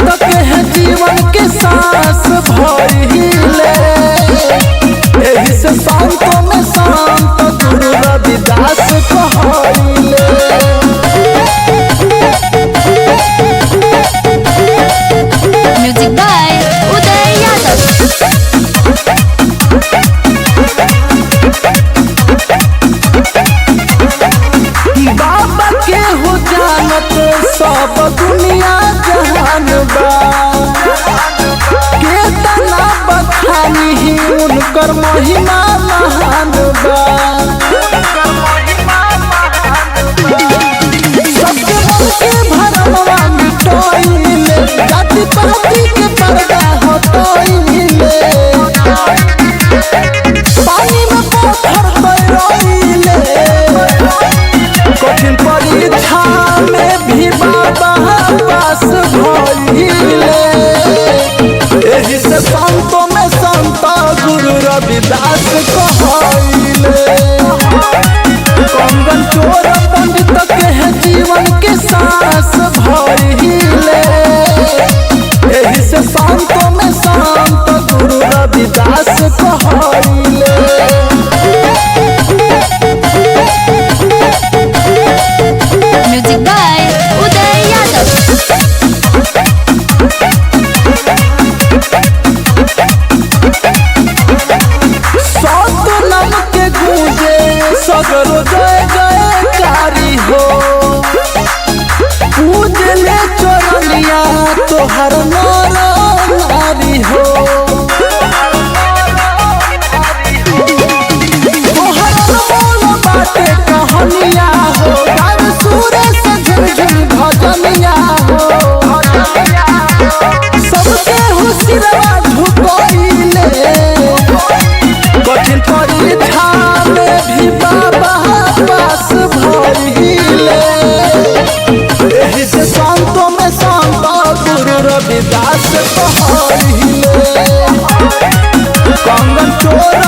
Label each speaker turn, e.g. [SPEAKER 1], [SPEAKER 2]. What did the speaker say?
[SPEAKER 1] पंडित के जीवन के सांस भइले। एही से संतों में संत गुरु रविदास कहले।
[SPEAKER 2] म्यूजिक बाय उदय यादव।
[SPEAKER 1] बाबा के हो जानत सब दुनिया जहान बा। केतना बखानी ही उनकर महिमा महान बा। सबके मन के भरमवा मिटइले, जाति पाति के पर्दा हटइले। पानी में पत्थर तैरइले, कठिन परीक्षा में भी बाबा पास भइले। एही से संतों में संत गुरु रविदास कहले। कंगन चोर पंडित के जीवन के सांस भइले। एही से संतों में संत गुरु रविदास कहले।
[SPEAKER 2] म्यूजिक बाय उदय यादव।
[SPEAKER 1] सतनाम के गूंजे सगरो जय जयकारी हो। पूजले चरनिया तोहर नर नारी हो। तोहर अनमोल बाटे कहानिया हो। गान सूरे से झुमझुम भजनिया हो। सबके हुसिरवा झुकइले, कठिन परीक्षा में भी बाबा पास भइले। एही से संतों में संत गुरु रविदास कहले। कंगन चोर